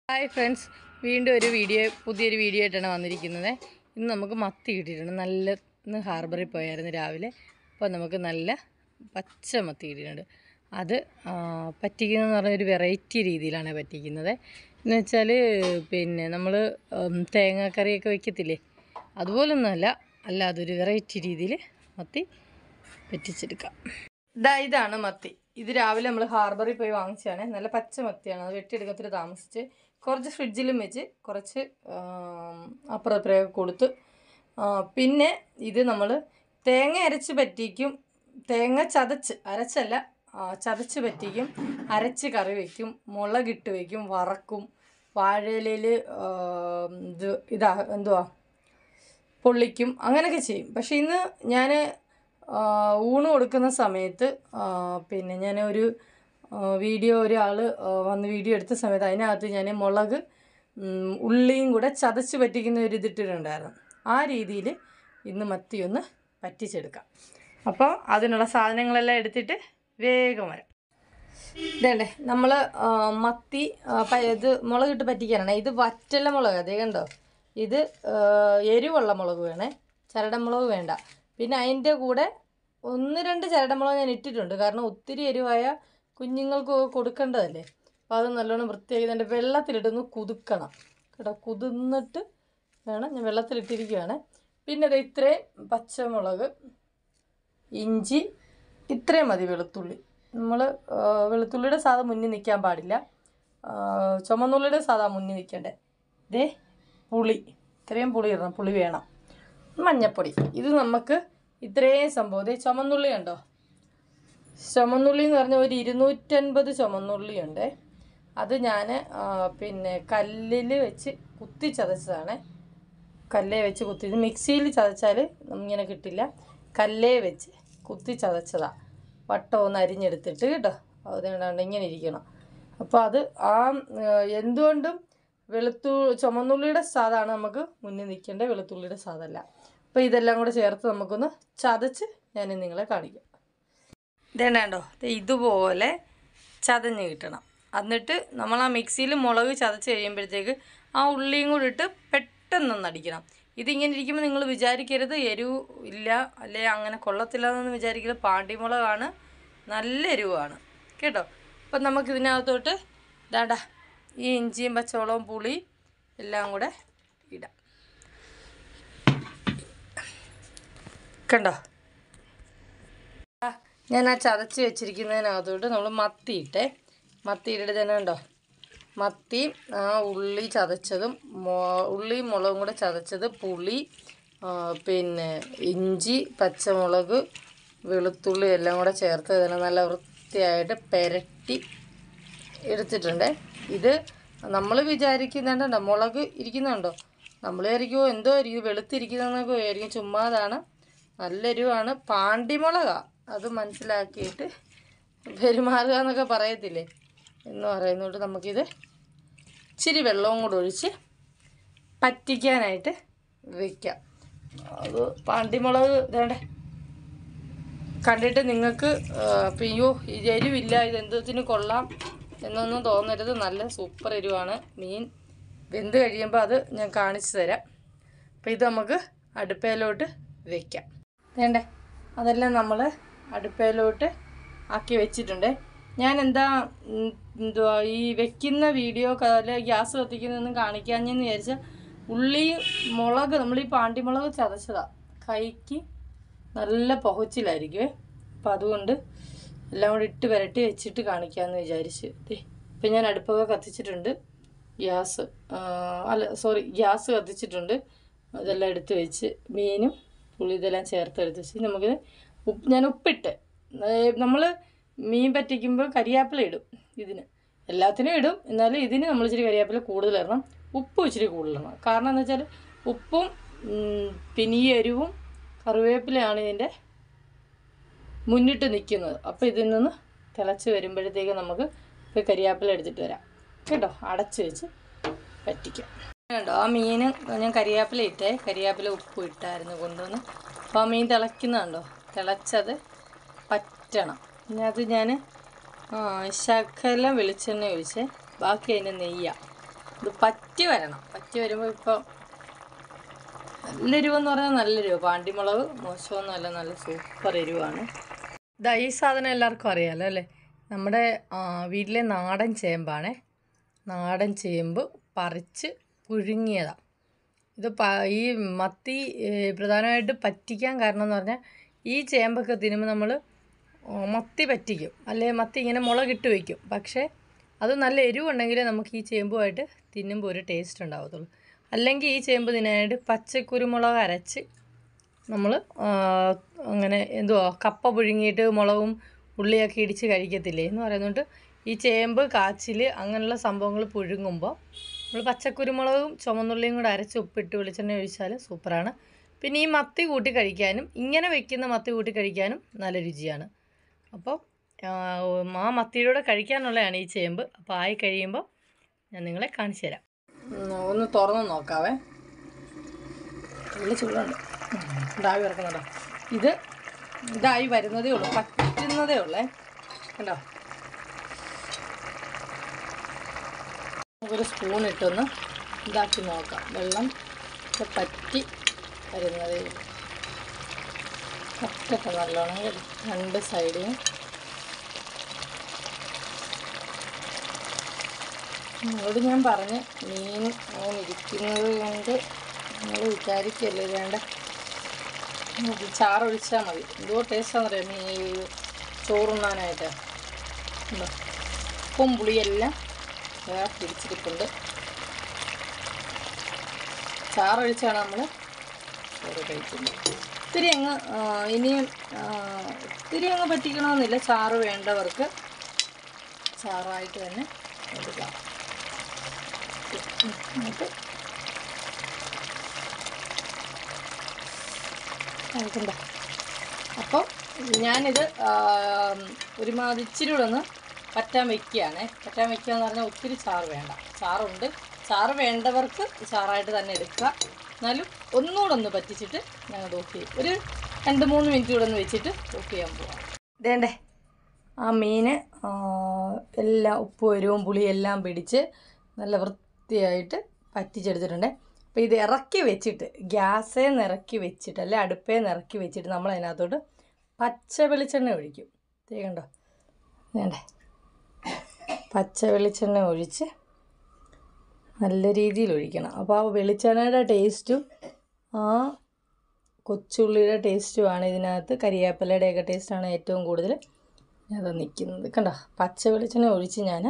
Hi friends, വീണ്ടും പുതിയൊരു video ആയിട്ടാണ് വന്നിരിക്കുന്നത്. ഇന്ന് നമുക്ക് മത്തി കിട്ടിയിട്ടുണ്ട്. ഇന്ന് ഹാർബറിൽ പോയായിരുന്നു രാവിലെ. അപ്പോൾ നമുക്ക് നല്ല പച്ച മത്തി കിട്ടിയിട്ടുണ്ട്. അത് പറ്റിക്കുന്നതെന്ന് പറഞ്ഞൊരു വെറൈറ്റി രീതിയിലാണ് പറ്റിക്കുന്നത്. എന്ന് വെച്ചാൽ നമ്മൾ തേങ്ങാക്കറിയൊക്കെ വയ്ക്കത്തില്ലേ, അതുപോലൊന്നുമല്ല, അല്ലാതൊരു വെറൈറ്റി രീതിയിൽ മത്തി പറ്റിച്ചെടുക്കാം. ഇതാണ് മത്തി. ഇത് രാവിലെ നമ്മൾ ഹാർബറിൽ പോയി വാങ്ങിച്ചതാണ്. നല്ല പച്ച മത്തിയാണ്. അത് വെട്ടിയെടുക്കത്തിൽ താമസിച്ച് കുറച്ച് ഫ്രിഡ്ജിലും വെച്ച് കുറച്ച് അപ്പുറം കൊടുത്ത് പിന്നെ ഇത് നമ്മൾ തേങ്ങ അരച്ച് പറ്റിക്കും. തേങ്ങ അരച്ചല്ല, ചതച്ച് പറ്റിക്കും. അരച്ച് കറി വയ്ക്കും, മുളകിട്ട് വയ്ക്കും, വറക്കും, വാഴയിലയിൽ പൊള്ളിക്കും, അങ്ങനെയൊക്കെ ചെയ്യും. പക്ഷേ ഇന്ന് ഞാൻ ഊണ് കൊടുക്കുന്ന സമയത്ത് ഞാനൊരു ഒരാൾ വന്ന് വീഡിയോ എടുത്ത സമയത്ത് അതിനകത്ത് ഞാൻ മുളക് ഉള്ളിയും കൂടെ ചതച്ച് പറ്റിക്കുന്ന ഒരു ഇതിട്ടിട്ടുണ്ടായിരുന്നു. ആ രീതിയിൽ ഇന്ന് മത്തി ഒന്ന് പറ്റിച്ചെടുക്കാം. അപ്പോൾ അതിനുള്ള സാധനങ്ങളെല്ലാം എടുത്തിട്ട് വേഗം വരാം. ഇതേണ്ടേ, നമ്മൾ മത്തി ഇത് മുളകിട്ട് പറ്റിക്കാനാണ്. ഇത് വറ്റല മുളക്, അതേ കണ്ടോ. ഇത് എരിവുള്ള മുളക് വേണേ, ചരടമുളക് വേണ്ട. പിന്നെ അതിൻ്റെ കൂടെ 1-2 ചരടമുളക് ഞാൻ ഇട്ടിട്ടുണ്ട്. കാരണം ഒത്തിരി എരിവായ കുഞ്ഞുങ്ങൾക്ക് കൊടുക്കേണ്ടതല്ലേ. അപ്പോൾ അത് നല്ലോണം വൃത്തിയാക്കി എൻ്റെ വെള്ളത്തിലിട്ടൊന്ന് കുതുക്കണം കേട്ടോ. കുതിർന്നിട്ട് വേണം, ഞാൻ വെള്ളത്തിലിട്ടിരിക്കുകയാണ്. പിന്നെ അത് ഇത്രയും പച്ചമുളക്, ഇഞ്ചി, ഇത്രയും മതി. വെളുത്തുള്ളി നമ്മൾ വെളുത്തുള്ളിയുടെ സാധാ മുന്നിൽ നിൽക്കാൻ പാടില്ല, ചുമന്നുള്ളിയുടെ സാധാ മുന്നിൽ നിൽക്കണ്ടേ. ഇതേ പുളി, ഇത്രയും പുളി ഇടണം, പുളി വേണം. മഞ്ഞപ്പൊടി, ഇത് നമുക്ക് ഇത്രയും സംഭവം. ഇതേ ചുമന്നുള്ളി ഉണ്ടോ, ചുമന്നുള്ളി എന്ന് പറഞ്ഞാൽ ഒരു 250 ചുമന്നുള്ളിയുണ്ട്. അത് ഞാൻ കല്ലിൽ വെച്ച് കുത്തി ചതച്ചതാണ്. കല്ലേ വെച്ച് കുത്തി, ഇത് മിക്സിയിൽ ചതച്ചാൽ ഇങ്ങനെ കിട്ടില്ല. കല്ലേ വെച്ച് കുത്തി ചതച്ചതാണ്. വട്ടം ഒന്ന് അരിഞ്ഞെടുത്തിട്ട് കേട്ടോ. അതുകൊണ്ടാണ്ട് ഇങ്ങനെ ഇരിക്കണം. അപ്പോൾ അത് എന്തുകൊണ്ടും ചുമന്നുള്ളിയുടെ സാധാണ് നമുക്ക് മുന്നിൽ നിൽക്കേണ്ടത്, വെളുത്തുള്ളിയുടെ സാധല്ല. അപ്പോൾ ഇതെല്ലാം കൂടെ ചേർത്ത് നമുക്കൊന്ന് ചതച്ച് ഞാൻ നിങ്ങളെ കാണിക്കാം. ഇതേണ്ടോ, ഇതുപോലെ ചതഞ്ഞ് കിട്ടണം. എന്നിട്ട് നമ്മൾ ആ മിക്സിയിൽ മുളക് ചതച്ച് കഴിയുമ്പോഴത്തേക്ക് ആ ഉള്ളിയും കൂടി ഇട്ട് പെട്ടെന്നൊന്ന് അടിക്കണം. ഇതിങ്ങനെ ഇരിക്കുമ്പോൾ നിങ്ങൾ വിചാരിക്കരുത് എരിവ് ഇല്ല, അല്ലെ അങ്ങനെ കൊള്ളത്തില്ല എന്നൊന്നും വിചാരിക്കരുത്. പാണ്ടിമുളകാണ്, നല്ല എരിവാണ് കേട്ടോ. അപ്പം നമുക്കിതിനകത്തോട്ട് ദാണ്ടാ ഈ ഇഞ്ചിയും പച്ചമുളകും പുളി എല്ലാം കൂടെ ഇടാം. കണ്ടോ, ഞാൻ ആ ചതച്ച് വെച്ചിരിക്കുന്നതിനകത്തോട്ട് നമ്മൾ മത്തി ഇട്ടിട്ട് തന്നെ ഉണ്ടോ. മത്തി, ആ ഉള്ളി ചതച്ചതും, ഉള്ളിയും മുളകും കൂടെ ചതച്ചത്, പുളി, ഇഞ്ചി, പച്ചമുളക്, വെളുത്തുള്ളി എല്ലാം കൂടെ ചേർത്ത് ഇതിനെ നല്ല വൃത്തിയായിട്ട് പെരട്ടി എടുത്തിട്ടുണ്ട്. ഇത് നമ്മൾ വിചാരിക്കുന്നുണ്ടോ, മുളക് ഇരിക്കുന്നുണ്ടോ, നമ്മൾ വിചാരിക്കുമോ എന്തോ ആയിരിക്കും വെളുത്തിരിക്കുന്നതെന്നൊക്കെ വിചാരിക്കും. ചുമ്മാതാണ്, നല്ല എരിവാണ്. പാണ്ടിമുളകാണ്, അത് മനസ്സിലാക്കിയിട്ട് പെരുമാറുക എന്നൊക്കെ പറയത്തില്ലേ എന്ന് പറയുന്നതുകൊണ്ട് നമുക്കിത് ഇച്ചിരി വെള്ളവും കൂടെ ഒഴിച്ച് പറ്റിക്കാനായിട്ട് വയ്ക്കാം. അത് പാണ്ടിമുളക് വേണ്ടേ കണ്ടിട്ട് നിങ്ങൾക്ക് അയ്യോ ഇത് എരിവില്ല, ഇതെന്തത്തിന് കൊള്ളാം എന്നൊന്നും തോന്നരുത്. നല്ല സൂപ്പർ എരിവാണ്. മീൻ വെന്ത് കഴിയുമ്പോൾ അത് ഞാൻ കാണിച്ചു തരാം. അപ്പോൾ ഇത് നമുക്ക് അടുപ്പയിലോട്ട് വയ്ക്കാം. വേണ്ടേ, അതെല്ലാം നമ്മൾ അടുപ്പയിലോട്ട് ആക്കി വെച്ചിട്ടുണ്ട്. ഞാൻ ഈ വെക്കുന്ന വീഡിയോ ഗ്യാസ് കത്തിക്കുന്നതൊന്നും കാണിക്കാഞ്ഞെന്ന് വിചാരിച്ചാൽ ഉള്ളി മുളക് നമ്മളീ പാണ്ടിമുളക് ചതച്ചതാണ്, കൈക്ക് നല്ല പുകച്ചിലായിരിക്കുമേ. അപ്പം അതുകൊണ്ട് എല്ലാം കൂടി ഇട്ട് പുരട്ടി വെച്ചിട്ട് കാണിക്കാമെന്ന് വിചാരിച്ച്. ഇപ്പം ഞാൻ അടുപ്പൊക്കെ കത്തിച്ചിട്ടുണ്ട്, ഗ്യാസ് കത്തിച്ചിട്ടുണ്ട്. ഇതെല്ലാം എടുത്ത് വെച്ച് മീനും പുളി ഇതെല്ലാം ചേർത്തെടുത്ത് വെച്ച് നമുക്കിത് ഞാൻ ഉപ്പിട്ട്, നമ്മൾ മീൻ പറ്റിക്കുമ്പോൾ കരിയാപ്പില ഇടും, ഇതിന് എല്ലാത്തിനും ഇടും. എന്നാലും ഇതിന് നമ്മൾ ഇച്ചിരി കരിയാപ്പില കൂടുതൽ ഇടണം, ഉപ്പും ഇച്ചിരി കൂടുതലിടണം. കാരണം എന്ന് വെച്ചാൽ ഉപ്പും പിന്നെ ഈ എരിവും കറിവേപ്പിലയാണ് ഇതിൻ്റെ മുന്നിട്ട് നിൽക്കുന്നത്. അപ്പോൾ ഇതിൽ നിന്ന് തിളച്ച് വരുമ്പോഴത്തേക്ക് നമുക്ക് കരിയാപ്പില എടുത്തിട്ട് വരാം കേട്ടോ. അടച്ച് വെച്ച് പറ്റിക്കാം കേട്ടോ. ആ മീൻ ഞാൻ കരിയാപ്പില ഉപ്പ് ഇട്ടായിരുന്നു കൊണ്ടുവന്ന്. അപ്പോൾ ആ മീൻ തിളയ്ക്കുന്നുണ്ടോ, തിളച്ചത് പറ്റണം. പിന്നെ അത് ഞാൻ ശകലം വെളിച്ചെണ്ണ ഒഴിച്ച് ബാക്കി അതിൻ്റെ നെയ്യാണ്. ഇത് പറ്റി വരണം. പറ്റി വരുമ്പോൾ ഇപ്പോൾ നല്ല എരിവെന്ന് പറഞ്ഞാൽ നല്ല എരിവ്. പാണ്ടിമുളക് മോശമൊന്നുമല്ല, നല്ല സൂപ്പർ എരിവാണ്. ഇതാ ഈ സാധനം എല്ലാവർക്കും അറിയാമല്ലോ അല്ലേ? നമ്മുടെ വീട്ടിലെ നാടൻ ചേമ്പാണേ. നാടൻ ചേമ്പ് പറിച്ച് പുഴുങ്ങിയതാണ്. ഇത് ഈ മത്തി പ്രധാനമായിട്ട് പറ്റിക്കാൻ കാരണം എന്ന് പറഞ്ഞാൽ ഈ ചേമ്പൊക്കെ തിന്നുമ്പോൾ നമ്മൾ മത്തി പറ്റിക്കും, അല്ലെങ്കിൽ മത്തി ഇങ്ങനെ മുളകിട്ട് വയ്ക്കും. പക്ഷേ അത് നല്ല എരിവുണ്ടെങ്കിലേ നമുക്ക് ഈ ചേമ്പുമായിട്ട് തിന്നുമ്പോൾ ഒരു ടേസ്റ്റ് ഉണ്ടാകത്തുള്ളൂ. അല്ലെങ്കിൽ ഈ ചേമ്പ് തിന്നാനായിട്ട് പച്ചക്കുരുമുളക് അരച്ച് നമ്മൾ അങ്ങനെ കപ്പ പുഴുങ്ങിയിട്ട് മുളകും ഉള്ളിയൊക്കെ ഇടിച്ച് കഴിക്കത്തില്ലേ എന്ന് പറയുന്നുണ്ട്. ഈ ചേമ്പ് കാച്ചിൽ അങ്ങനെയുള്ള സംഭവങ്ങൾ പുഴുങ്ങുമ്പോൾ നമ്മൾ പച്ചക്കുരുമുളകും ചുമന്നുള്ളിയും കൂടെ അരച്ച് ഉപ്പിട്ട് വെളിച്ചെണ്ണ ഒഴിച്ചാൽ സൂപ്പറാണ്. പിന്നെ ഈ മത്തി കൂട്ടി കഴിക്കാനും ഇങ്ങനെ വെക്കുന്ന മത്തി കൂട്ടി കഴിക്കാനും നല്ല രുചിയാണ്. അപ്പോൾ ആ മത്തിയിലൂടെ കഴിക്കാനുള്ളതാണ് ഈ ചേമ്പ്. അപ്പോൾ ആയി കഴിയുമ്പോൾ ഞാൻ നിങ്ങളെ കാണിച്ചു തരാം. ഒന്ന് തുറന്ന് നോക്കാവേ. നല്ല ചൂടുണ്ട്, ഇതായി ഇറക്കുന്നുണ്ടോ? ഇതായി വരുന്നതേ ഉള്ളൂ, പറ്റുന്നതേ ഉള്ളേ. കണ്ടോ? നമുക്കൊരു സ്പൂൺ ഇട്ടൊന്ന് ഇതാക്കി നോക്കാം. വെള്ളം പറ്റി വരുന്നതേ ഉള്ളൂ. പറ്റട്ടെ നല്ലോണം. രണ്ട് സൈഡിലും നിങ്ങളോട് ഞാൻ പറഞ്ഞ് മീൻ അങ്ങനെ ഇരിക്കുന്നത് കൊണ്ട് നിങ്ങൾ വിചാരിക്കല്ലേ വേണ്ട. ചാറൊഴിച്ചാൽ മതി. എന്തോ ടേസ്റ്റാന്ന് പറയാം മീൻ ചോറുണ്ണാനായിട്ട്. ഉപ്പും പുളിയെല്ലാം പിടിച്ചിരിപ്പുണ്ട്. ചാറൊഴിച്ചാണ് നമ്മൾ ചോറ് കഴിക്കുന്നത്. ഒത്തിരി അങ്ങ് പറ്റിക്കണമെന്നില്ല. ചാറ് വേണ്ടവർക്ക് ചാറായിട്ട് തന്നെ എടുക്കാം. നമുക്ക് കഴിക്കണ്ട. അപ്പോൾ ഞാനിത് ഒരുമാതിരി ഇച്ചിരി കൂടെ ഒന്ന് പറ്റാൻ വയ്ക്കുകയാണേ. പറ്റാൻ വയ്ക്കുക എന്ന് പറഞ്ഞാൽ ഒത്തിരി ചാറ് വേണ്ട. ചാറുണ്ട്, ചാറ് വേണ്ടവർക്ക് ചാറായിട്ട് തന്നെ എടുക്കുക. എന്നാലും ഒന്നുകൂടെ ഒന്ന് പറ്റിച്ചിട്ട് ഞങ്ങൾ ഓഫ് ചെയ്യും. ഒരു 2-3 മിനിറ്റ് കൂടെ ഒന്ന് വെച്ചിട്ട് ഓഫ് ചെയ്യാൻ പോവാം. ഇതേണ്ടേ ആ മീൻ എല്ലാം ഉപ്പും എരിവും പുളിയെല്ലാം പിടിച്ച് നല്ല വൃത്തിയായിട്ട് പറ്റിച്ചെടുത്തിട്ടുണ്ട്. അപ്പോൾ ഇത് ഇറക്കി വെച്ചിട്ട് ഗ്യാസേ നിറക്കി വെച്ചിട്ട് അല്ലെ അടുപ്പേ നിറക്കി വെച്ചിട്ട് നമ്മൾ അതിനകത്തോട്ട് പച്ച വെളിച്ചെണ്ണ ഒഴിക്കും. കണ്ടോ? വേണ്ടേ പച്ച വെളിച്ചെണ്ണ ഒഴിച്ച് നല്ല രീതിയിൽ ഒഴിക്കണം. അപ്പോൾ ആ വെളിച്ചെണ്ണയുടെ ടേസ്റ്റും ആ കൊച്ചുള്ളിയുടെ ടേസ്റ്റുമാണ് ഇതിനകത്ത്. കരിവേപ്പിലയുടെയൊക്കെ ടേസ്റ്റാണ് ഏറ്റവും കൂടുതൽ അത് നിൽക്കുന്നത്. കണ്ടോ? പച്ച വെളിച്ചെണ്ണ ഒഴിച്ച് ഞാൻ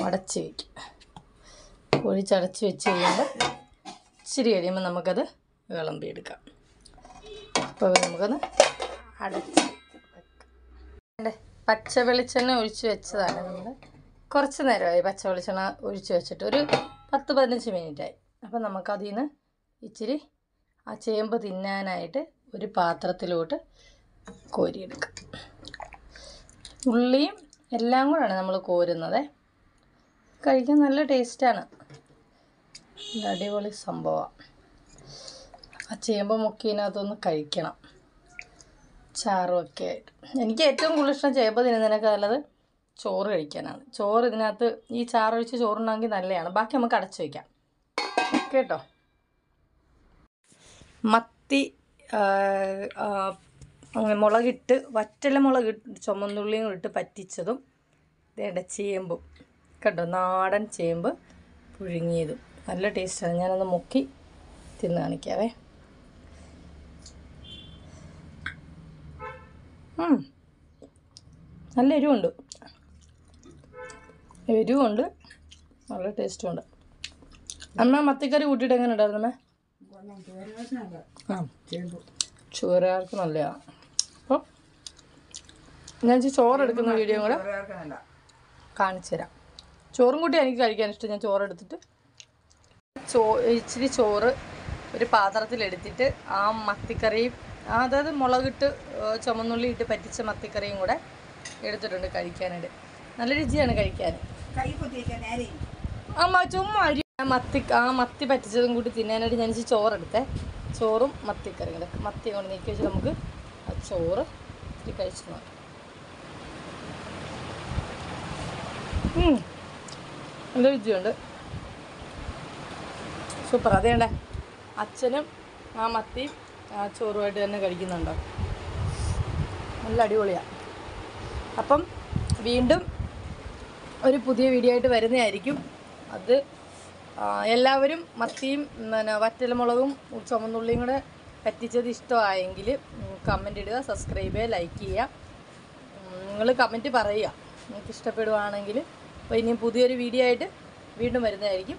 അടച്ച് വയ്ക്കും. ഒഴിച്ചടച്ച് വെച്ച് കഴിയുമ്പോൾ ഇച്ചിരി കഴിയുമ്പോൾ നമുക്കത് വിളമ്പിയെടുക്കാം. അപ്പോൾ നമുക്കത് അടച്ച് വെക്കാം. പച്ച വെളിച്ചെണ്ണ ഒഴിച്ച് വെച്ചതാണ് നമ്മൾ. കുറച്ച് നേരമായി പച്ച വെളിച്ചെണ്ണ ഒഴിച്ച് വെച്ചിട്ട് ഒരു 10-15 മിനിറ്റായി. അപ്പോൾ നമുക്കതിൽ നിന്ന് ഇച്ചിരി ആ ചേമ്പ് തിന്നാനായിട്ട് ഒരു പാത്രത്തിലോട്ട് കോരിയെടുക്കാം. ഉള്ളിയും എല്ലാം കൂടെയാണ് നമ്മൾ കോരുന്നത്. കഴിക്കാൻ നല്ല ടേസ്റ്റാണ്. അടിപൊളി സംഭവമാണ്. ആ ചേമ്പ് മുക്കിനകത്തൊന്ന് കഴിക്കണം ചാറുമൊക്കെ ആയിട്ട്. എനിക്ക് ഏറ്റവും കൂടുതൽ ഇഷ്ടം ചേമ്പ് തിന്നുന്നതിനൊക്കെ നല്ലത് ചോറ് കഴിക്കാനാണ്. ചോറ് ഇതിനകത്ത് ഈ ചാറൊഴിച്ച് ചോറുണ്ടെങ്കിൽ നല്ലതാണ്. ബാക്കി നമുക്ക് അടച്ചു വയ്ക്കാം കേട്ടോ. മത്തി മുളകിട്ട് വറ്റല മുളകിട്ട് ചുമന്നുള്ളിയും ഇട്ട് പറ്റിച്ചതും ഇതേണ്ട ചേമ്പും കേട്ടോ. നാടൻ ചേമ്പ് പുഴുങ്ങിയതും നല്ല ടേസ്റ്റാണ്. ഞാനൊന്ന് മുക്കി തിന്ന് കാണിക്കാവേ. നല്ല എരിവുണ്ട്, നല്ല ടേസ്റ്റുമുണ്ട്. അമ്മ മത്തിക്കറി കൂട്ടിയിട്ട് എങ്ങനെ ഉണ്ടായിരുന്നമ്മേ? ചോറുകാർക്ക് നല്ലതാണ്. അപ്പോൾ ഞാൻ ചോറെടുക്കുന്ന വീഡിയോ കൂടെ കാണിച്ചു തരാം. ചോറും കൂട്ടി എനിക്ക് കഴിക്കാൻ ഇഷ്ടം. ഞാൻ ചോറെടുത്തിട്ട് ഇച്ചിരി ചോറ് ഒരു പാത്രത്തിലെടുത്തിട്ട് ആ മത്തിക്കറിയും അതായത് മുളകിട്ട് ചുമന്നുള്ളി ഇട്ട് പറ്റിച്ച മത്തിക്കറിയും കൂടെ എടുത്തിട്ടുണ്ട് കഴിക്കാനായിട്ട്. നല്ല രുചിയാണ് കഴിക്കാൻ. ചുമ്മാ മത്തി പറ്റിച്ചതും കൂടി തിന്നാനായിട്ട് ഞാൻ ഇച്ചിരി ചോറെടുത്തേ. ചോറും മത്തിക്കറിയും കൂടെ മത്തി കൊണ്ട് നീക്കി വെച്ച് നമുക്ക് ആ ചോറ് ഇത്തിരി കഴിച്ചു നോക്കാം. നല്ല രുചിയുണ്ട്. സൂപ്പർ. അതേണ്ട അച്ഛനും ആ മത്തിയും ചോറുമായിട്ട് തന്നെ കഴിക്കുന്നുണ്ടോ, നല്ല അടിപൊളിയാണ്. അപ്പം വീണ്ടും ഒരു പുതിയ വീഡിയോ ആയിട്ട് വരുന്നതായിരിക്കും. അത് എല്ലാവരും മത്തിയും വറ്റൽമുളകും ചുമന്നുള്ളിയും കൂടെ പറ്റിച്ചത് ഇഷ്ടമായെങ്കിൽ കമൻ്റ് ഇടുക, സബ്സ്ക്രൈബ് ചെയ്യുക, ലൈക്ക് ചെയ്യുക. നിങ്ങൾ കമൻറ്റ് പറയുക നിങ്ങൾക്ക് ഇഷ്ടപ്പെടുവാണെങ്കിൽ. അപ്പോൾ ഇനിയും പുതിയൊരു വീഡിയോ ആയിട്ട് വീണ്ടും വരുന്നതായിരിക്കും.